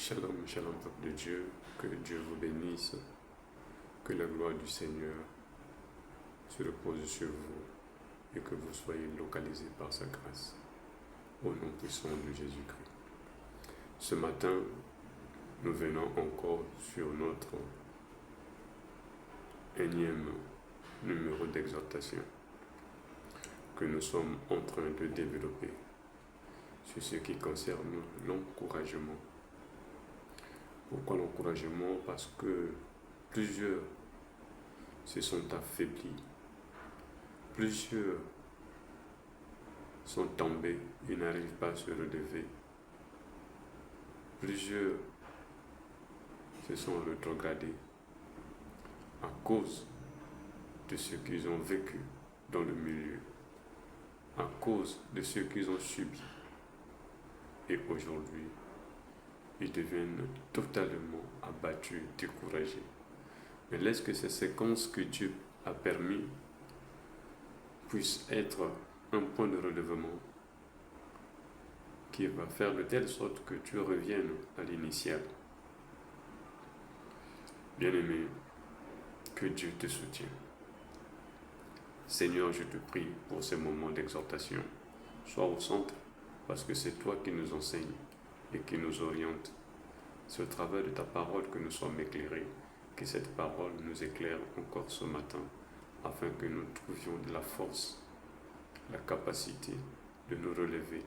Shalom, shalom, peuple de Dieu, que Dieu vous bénisse, que la gloire du Seigneur se repose sur vous et que vous soyez localisés par sa grâce, au nom puissant de Jésus-Christ. Ce matin, nous venons encore sur notre énième numéro d'exhortation que nous sommes en train de développer sur ce qui concerne l'encouragement. Pourquoi l'encouragement? Parce que plusieurs se sont affaiblis, plusieurs sont tombés et n'arrivent pas à se relever, plusieurs se sont rétrogradés à cause de ce qu'ils ont vécu dans le milieu, à cause de ce qu'ils ont subi. Et aujourd'hui, ils deviennent totalement abattus, découragés. Mais laisse que ces séquences que Dieu a permis puissent être un point de relèvement qui va faire de telle sorte que tu reviennes à l'initial. Bien-aimé, que Dieu te soutienne. Seigneur, je te prie pour ces moments d'exhortation. Sois au centre, parce que c'est toi qui nous enseignes et qui nous oriente. C'est au travers de ta parole que nous sommes éclairés, que cette parole nous éclaire encore ce matin, afin que nous trouvions de la force, la capacité de nous relever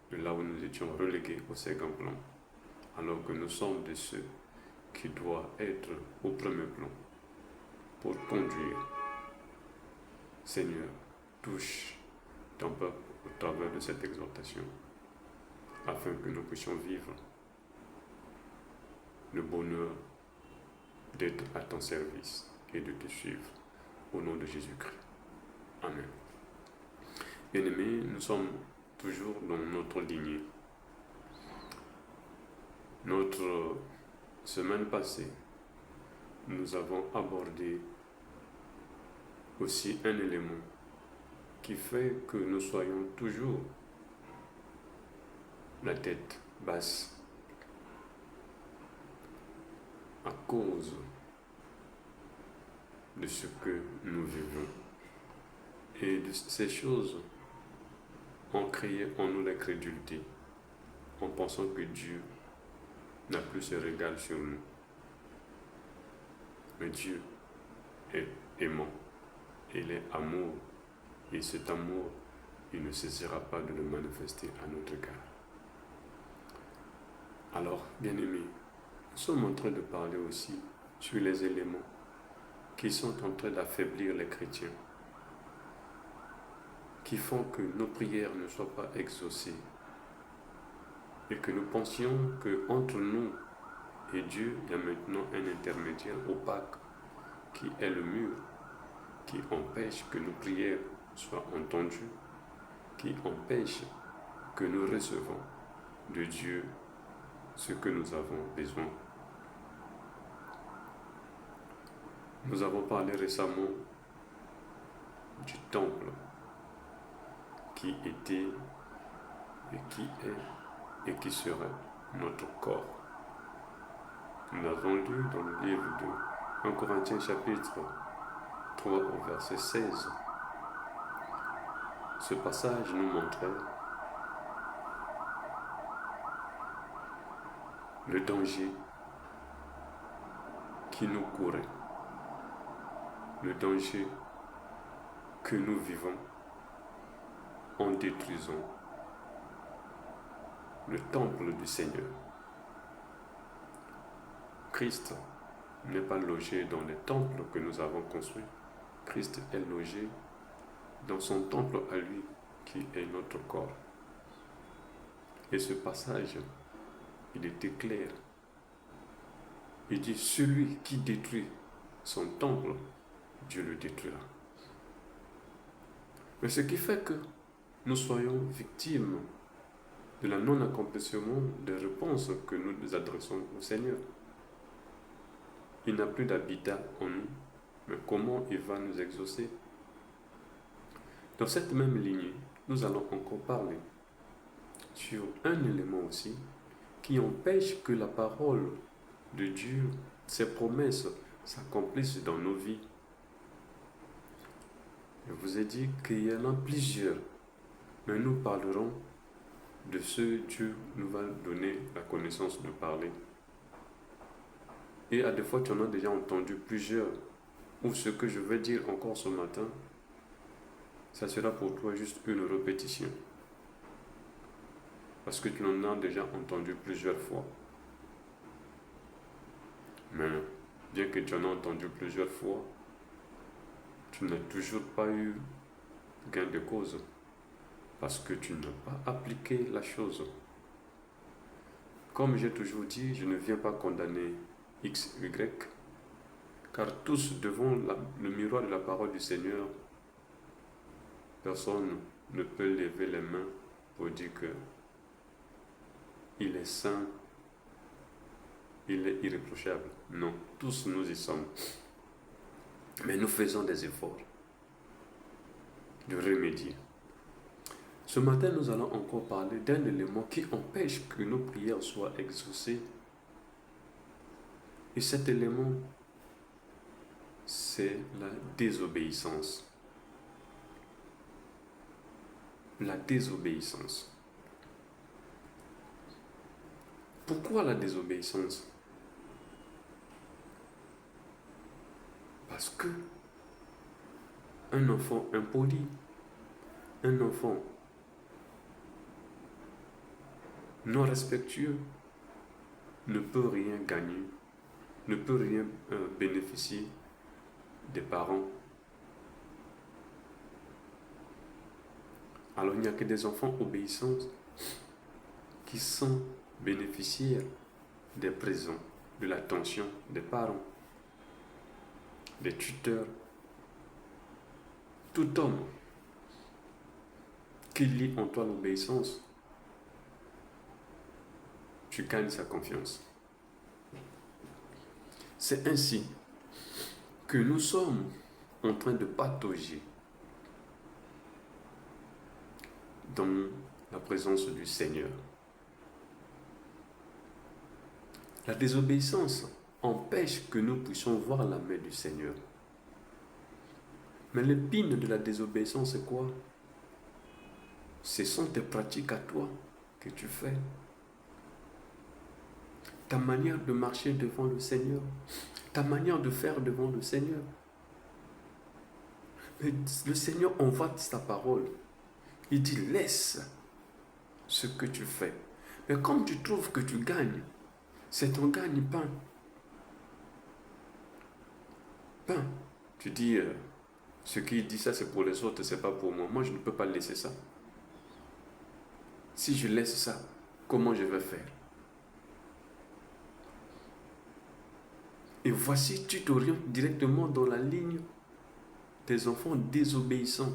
de là où nous étions relégués au second plan, alors que nous sommes de ceux qui doivent être au premier plan pour conduire. Seigneur, touche ton peuple au travers de cette exhortation, afin que nous puissions vivre le bonheur d'être à ton service et de te suivre. Au nom de Jésus-Christ. Amen. Bien-aimés, nous sommes toujours dans notre lignée. Notre semaine passée, nous avons abordé aussi un élément qui fait que nous soyons toujours la tête basse à cause de ce que nous vivons. Et de ces choses ont créé en nous l'incrédulité, en pensant que Dieu n'a plus ce regard sur nous. Mais Dieu est aimant, il est amour, et cet amour, il ne cessera pas de le manifester à notre égard. Alors, bien-aimés, nous sommes en train de parler aussi sur les éléments qui sont en train d'affaiblir les chrétiens, qui font que nos prières ne soient pas exaucées et que nous pensions qu'entre nous et Dieu, il y a maintenant un intermédiaire opaque qui est le mur, qui empêche que nos prières soient entendues, qui empêche que nous recevons de Dieu ce que nous avons besoin. Nous avons parlé récemment du temple qui était et qui est et qui sera notre corps. Nous avons lu dans le livre de 1 Corinthiens chapitre 3 au verset 16. Ce passage nous montrait le danger qui nous courait, le danger que nous vivons en détruisant le temple du Seigneur. Christ n'est pas logé dans les temples que nous avons construits. Christ est logé dans son temple à lui, qui est notre corps. Et ce passage, il était clair. Il dit, celui qui détruit son temple, Dieu le détruira. Mais ce qui fait que nous soyons victimes de la non-accomplissement des réponses que nous adressons au Seigneur. Il n'a plus d'habitat en nous, mais comment il va nous exaucer? Dans cette même lignée, nous allons encore parler sur un élément aussi qui empêchent que la parole de Dieu, ses promesses, s'accomplissent dans nos vies. Je vous ai dit qu'il y en a plusieurs, mais nous parlerons de ceux que Dieu nous va donner la connaissance de parler. Et à des fois, tu en as déjà entendu plusieurs, ou ce que je vais dire encore ce matin, ça sera pour toi juste une répétition. Parce que tu en as déjà entendu plusieurs fois. Mais bien que tu en aies entendu plusieurs fois, tu n'as toujours pas eu gain de cause. Parce que tu n'as pas appliqué la chose. Comme j'ai toujours dit, je ne viens pas condamner X, Y, car tous devant le miroir de la parole du Seigneur, personne ne peut lever les mains pour dire que il est saint, il est irréprochable. Non, tous nous y sommes. Mais nous faisons des efforts de remédier. Ce matin, nous allons encore parler d'un élément qui empêche que nos prières soient exaucées. Et cet élément, c'est la désobéissance. La désobéissance. Pourquoi la désobéissance? Parce que un enfant impoli, un enfant non respectueux ne peut rien gagner, ne peut rien bénéficier des parents. Alors il n'y a que des enfants obéissants qui sont bénéficiaires des présents, de l'attention des parents, des tuteurs. Tout homme qui lit en toi l'obéissance, tu gagnes sa confiance. C'est ainsi que nous sommes en train de patauger dans la présence du Seigneur. La désobéissance empêche que nous puissions voir la main du Seigneur. Mais l'épine de la désobéissance, c'est quoi? Ce sont tes pratiques à toi que tu fais. Ta manière de marcher devant le Seigneur. Ta manière de faire devant le Seigneur. Mais le Seigneur envoie sa parole. Il dit, laisse ce que tu fais. Mais comme tu trouves que tu gagnes, c'est ton gagne-pain. Pain. Tu dis, ce qui dit ça, c'est pour les autres, c'est pas pour moi. Moi, je ne peux pas laisser ça. Si je laisse ça, comment je vais faire? Et voici, tu t'orientes directement dans la ligne des enfants désobéissants.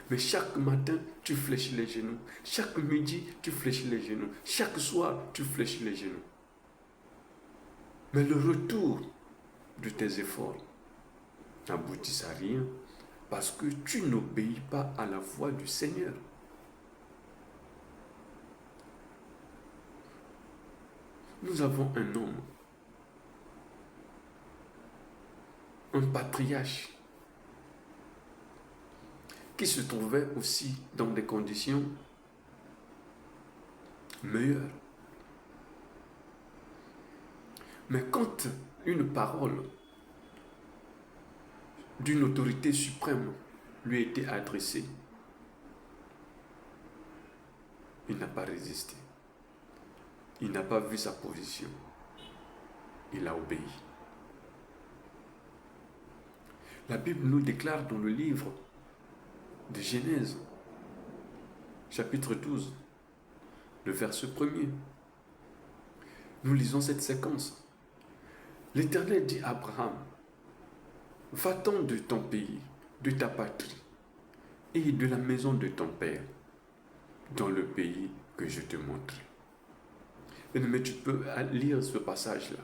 Mais chaque matin, tu fléchis les genoux. Chaque midi, tu fléchis les genoux. Chaque soir, tu fléchis les genoux. Mais le retour de tes efforts n'aboutit à rien parce que tu n'obéis pas à la voix du Seigneur. Nous avons un homme, un patriarche, qui se trouvait aussi dans des conditions meilleures. Mais quand une parole d'une autorité suprême lui a été adressée, il n'a pas résisté. Il n'a pas vu sa position. Il a obéi. La Bible nous déclare dans le livre de Genèse, chapitre 12, le verset 1er. Nous lisons cette séquence. L'Éternel dit à Abraham, va-t'en de ton pays, de ta patrie et de la maison de ton père, dans le pays que je te montre. Mais tu peux lire ce passage-là.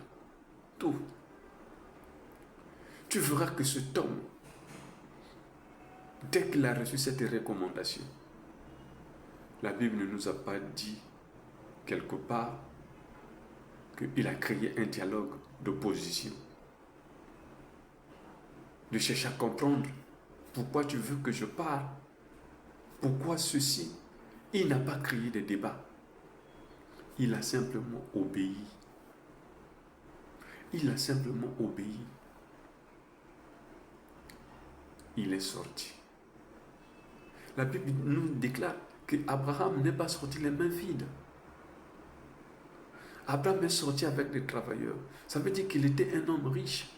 Tout. Tu verras que cet homme, dès qu'il a reçu cette recommandation, la Bible ne nous a pas dit quelque part qu'il a créé un dialogue d'opposition. De chercher à comprendre pourquoi tu veux que je parle. Pourquoi ceci? Il n'a pas créé des débats. Il a simplement obéi. Il a simplement obéi. Il est sorti. La Bible nous déclare qu'Abraham n'est pas sorti les mains vides. Abraham est sorti avec des travailleurs. Ça veut dire qu'il était un homme riche.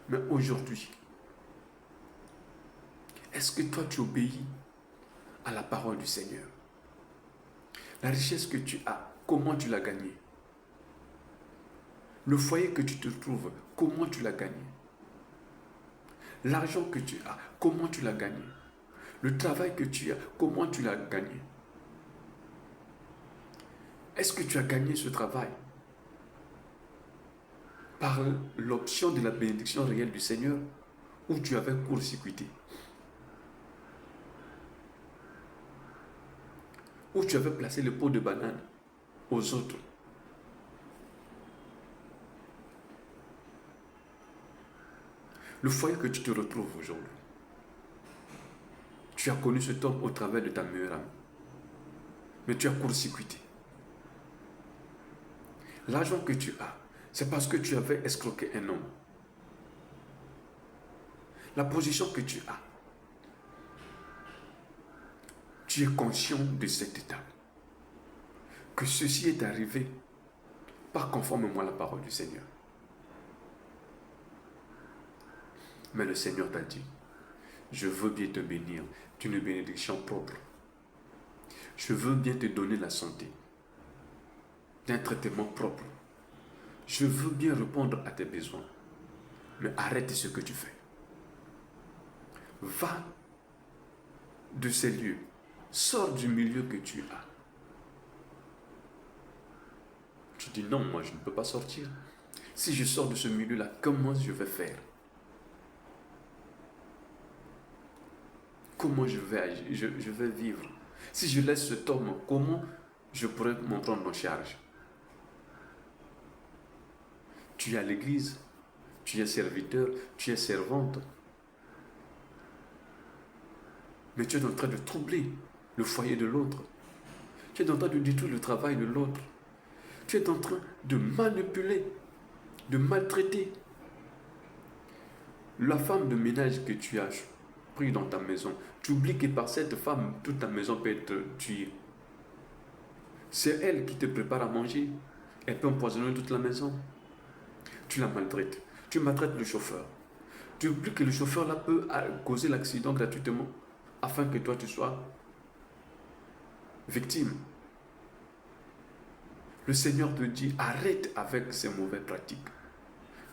Mais aujourd'hui, est-ce que toi tu obéis à la parole du Seigneur? La richesse que tu as, comment tu l'as gagnée? Le foyer que tu te trouves, comment tu l'as gagné? L'argent que tu as, comment tu l'as gagné? Le travail que tu as, comment tu l'as gagné? Est-ce que tu as gagné ce travail par l'option de la bénédiction réelle du Seigneur ou tu avais court-circuité? Ou tu avais placé le pot de banane aux autres? Le foyer que tu te retrouves aujourd'hui, tu as connu cet homme au travers de ta meilleure amie, mais tu as court-circuité. L'argent que tu as, c'est parce que tu avais escroqué un homme. La position que tu as, tu es conscient de cet état. Que ceci est arrivé pas conformément à la parole du Seigneur. Mais le Seigneur t'a dit, je veux bien te bénir d'une bénédiction propre. Je veux bien te donner la santé, d'un traitement propre. Je veux bien répondre à tes besoins. Mais arrête ce que tu fais. Va de ces lieux. Sors du milieu que tu as. Tu dis non, moi je ne peux pas sortir. Si je sors de ce milieu-là, comment je vais faire? Comment je vais agir? Je vais vivre. Si je laisse cet homme, comment je pourrais m'en prendre en charge? Tu es à l'église, tu es serviteur, tu es servante. Mais tu es en train de troubler le foyer de l'autre. Tu es en train de détruire le travail de l'autre. Tu es en train de manipuler, de maltraiter. La femme de ménage que tu as pris dans ta maison, tu oublies que par cette femme, toute ta maison peut être tuée. C'est elle qui te prépare à manger. Elle peut empoisonner toute la maison. Tu la maltraites. Tu maltraites le chauffeur. Tu oublies que le chauffeur là peut causer l'accident gratuitement afin que toi tu sois victime. Le Seigneur te dit, arrête avec ces mauvaises pratiques.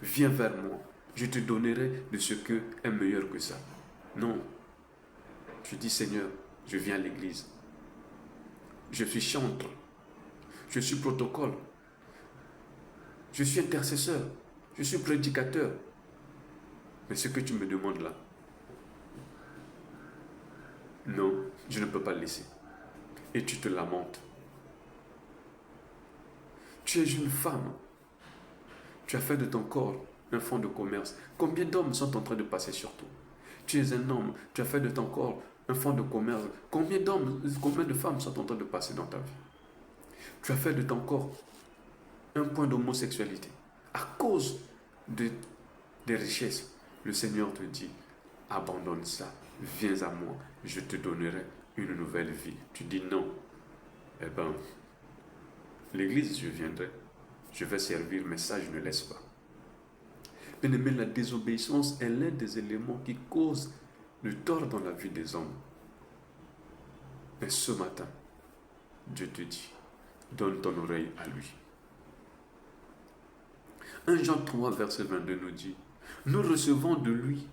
Viens vers moi. Je te donnerai de ce qui est meilleur que ça. Non. Tu dis, Seigneur, je viens à l'église. Je suis chantre. Je suis protocole. Je suis intercesseur. Je suis prédicateur. Mais ce que tu me demandes là, non, je ne peux pas le laisser. Et tu te lamentes. Tu es une femme. Tu as fait de ton corps un fonds de commerce. Combien d'hommes sont en train de passer sur toi? Tu es un homme. Tu as fait de ton corps un fonds de commerce. Combien d'hommes, combien de femmes sont en train de passer dans ta vie? Tu as fait de ton corps un point d'homosexualité. À cause des richesses, le Seigneur te dit, abandonne ça. Viens à moi. Je te donnerai une nouvelle vie. Tu dis non. Eh bien, l'église, je viendrai. Je vais servir, mais ça, je ne laisse pas. Bien-aimé, la désobéissance est l'un des éléments qui causent le tort dans la vie des hommes. Mais ce matin, Dieu te dit, donne ton oreille à lui. 1 Jean 3, verset 22 nous dit, nous recevons de lui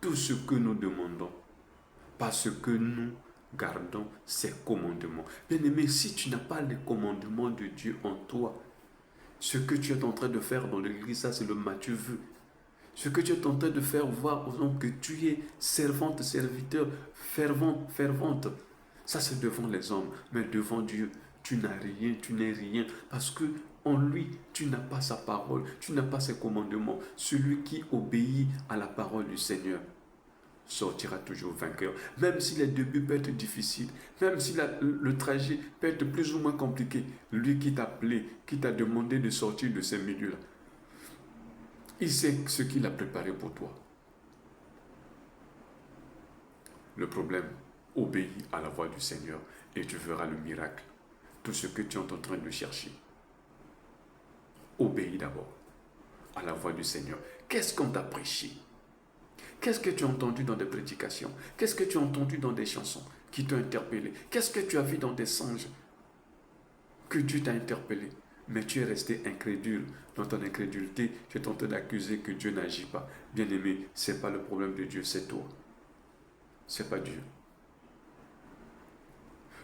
tout ce que nous demandons, parce que nous gardons ses commandements. Bien-aimé, si tu n'as pas les commandements de Dieu en toi, ce que tu es en train de faire dans l'église, ça c'est le Matthieu vu. Ce que tu es en train de faire voir aux hommes que tu es servante, serviteur, fervent, fervente. Ça, c'est devant les hommes, mais devant Dieu, tu n'as rien, tu n'es rien, parce que en lui, tu n'as pas sa parole, tu n'as pas ses commandements. Celui qui obéit à la parole du Seigneur sortira toujours vainqueur. Même si les débuts peuvent être difficiles, même si le trajet peut être plus ou moins compliqué, lui qui t'a appelé, qui t'a demandé de sortir de ces milieux-là, il sait ce qu'il a préparé pour toi. Le problème, obéis à la voix du Seigneur et tu verras le miracle. Tout ce que tu es en train de chercher. Obéis d'abord à la voix du Seigneur. Qu'est-ce qu'on t'a prêché? Qu'est-ce que tu as entendu dans des prédications? Qu'est-ce que tu as entendu dans des chansons qui t'ont interpellé? Qu'est-ce que tu as vu dans des songes que Dieu t'a interpellé? Mais tu es resté incrédule. Dans ton incrédulité, tu es tenté d'accuser que Dieu n'agit pas. Bien-aimé, ce n'est pas le problème de Dieu, c'est toi. Ce n'est pas Dieu.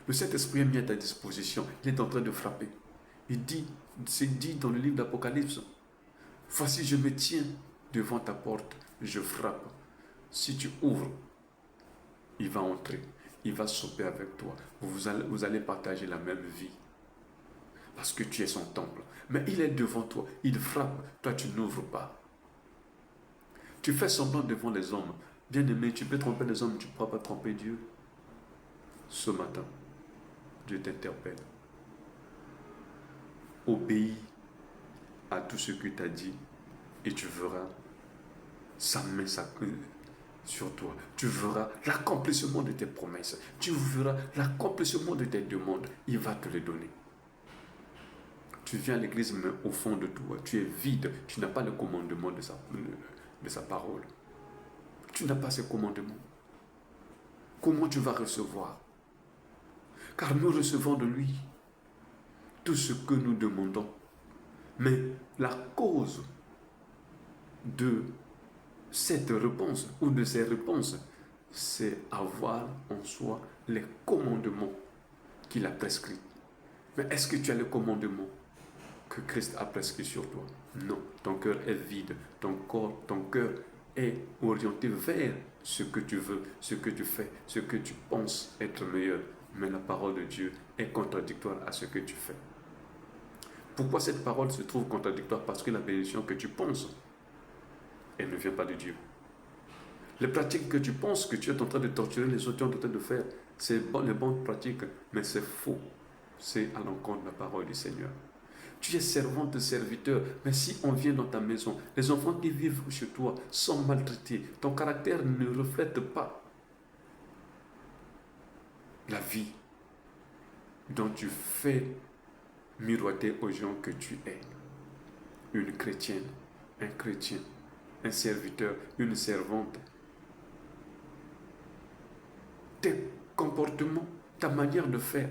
Le Saint-Esprit est mis à ta disposition. Il est en train de frapper. C'est dit dans le livre d'Apocalypse. Voici, je me tiens devant ta porte, je frappe. Si tu ouvres, il va entrer, il va souper avec toi. Vous allez partager la même vie. Parce que tu es son temple. Mais il est devant toi, il frappe, toi tu n'ouvres pas. Tu fais semblant devant les hommes. Bien-aimé, tu peux tromper les hommes, tu ne pourras pas tromper Dieu. Ce matin, Dieu t'interpelle. Obéis à tout ce que tu as dit et tu verras sa main sur toi. Tu verras l'accomplissement de tes promesses. Tu verras l'accomplissement de tes demandes. Il va te les donner. Tu viens à l'église, mais au fond de toi, tu es vide. Tu n'as pas le commandement de sa parole. Tu n'as pas ce commandement. Comment tu vas recevoir? Car nous recevons de lui tout ce que nous demandons. Mais la cause de cette réponse ou de ces réponses, c'est avoir en soi les commandements qu'il a prescrits. Mais est-ce que tu as le commandement que Christ a prescrit sur toi? Non, ton cœur est vide, ton cœur est orienté vers ce que tu veux, ce que tu fais, ce que tu penses être meilleur. Mais la parole de Dieu est contradictoire à ce que tu fais. Pourquoi cette parole se trouve contradictoire? Parce que la bénédiction que tu penses, elle ne vient pas de Dieu. Les pratiques que tu penses que tu es en train de torturer les autres, tu es en train de faire, c'est les bonnes pratiques, mais c'est faux. C'est à l'encontre de la parole du Seigneur. Tu es servante, serviteur, mais si on vient dans ta maison, les enfants qui vivent chez toi sont maltraités, ton caractère ne reflète pas la vie dont tu fais miroiter aux gens que tu es. Une chrétienne, un chrétien, un serviteur, une servante. Tes comportements, ta manière de faire.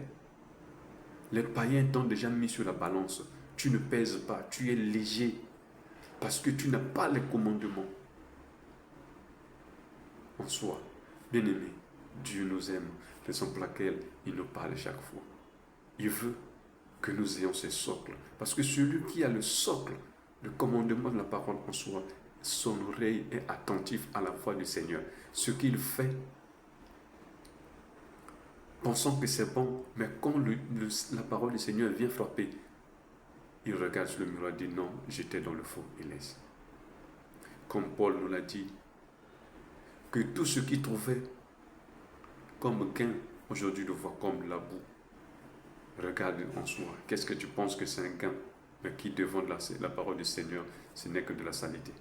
Les païens t'ont déjà mis sur la balance. Tu ne pèses pas, tu es léger. Parce que tu n'as pas les commandements. En soi, bien-aimé, Dieu nous aime. Raison pour laquelle il nous parle chaque fois. Il veut que nous ayons ce socle. Parce que celui qui a le socle, le commandement de la parole en soi, son oreille est attentive à la voix du Seigneur. Ce qu'il fait, pensant que c'est bon, mais quand la parole du Seigneur vient frapper, il regarde sur le miroir et dit non, j'étais dans le faux, il laisse. Comme Paul nous l'a dit, que tout ce qu'il trouvait comme gain, aujourd'hui le voit comme la boue. Regarde en soi, qu'est-ce que tu penses que c'est un gain, mais qui devant la parole du Seigneur, ce n'est que de la saleté.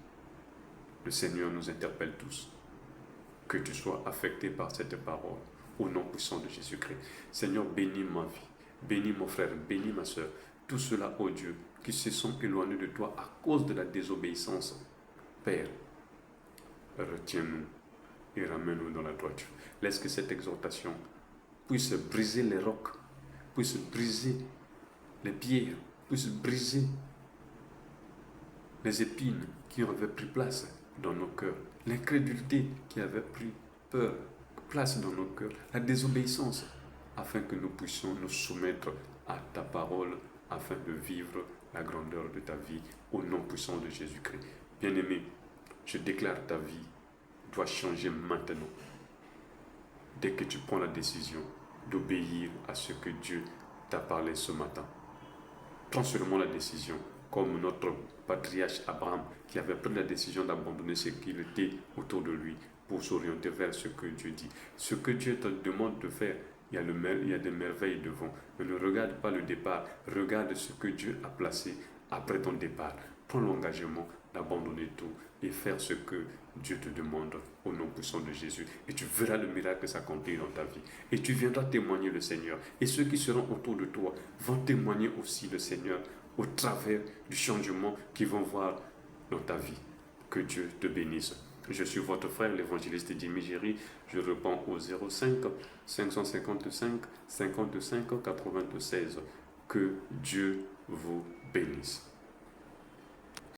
Le Seigneur nous interpelle tous. Que tu sois affecté par cette parole, au nom puissant de Jésus-Christ. Seigneur, bénis ma vie, bénis mon frère, bénis ma soeur, tous ceux-là, ô Dieu, qui se sont éloignés de toi à cause de la désobéissance. Père, retiens-nous et ramène-nous dans la droiture. Laisse que cette exhortation puisse briser les rocs, puisse briser les pierres, puisse briser les épines qui avaient pris place dans nos cœurs, l'incrédulité qui avait pris place dans nos cœurs, la désobéissance, afin que nous puissions nous soumettre à ta parole, afin de vivre la grandeur de ta vie, au nom puissant de Jésus-Christ. Bien-aimé, je déclare ta vie doit changer maintenant. Dès que tu prends la décision d'obéir à ce que Dieu t'a parlé ce matin. Prends seulement la décision, comme notre patriarche Abraham, qui avait pris la décision d'abandonner ce qu'il était autour de lui pour s'orienter vers ce que Dieu dit. Ce que Dieu te demande de faire, il y a des merveilles devant. Mais ne regarde pas le départ, regarde ce que Dieu a placé après ton départ. Prends l'engagement d'abandonner tout et faire ce que Dieu te demande au nom puissant de Jésus. Et tu verras le miracle s'accomplir dans ta vie. Et tu viendras témoigner le Seigneur. Et ceux qui seront autour de toi vont témoigner aussi le Seigneur au travers du changement qu'ils vont voir dans ta vie. Que Dieu te bénisse. Je suis votre frère, l'évangéliste Jimmy Géry. Je réponds au 05 555 55 96. Que Dieu vous bénisse.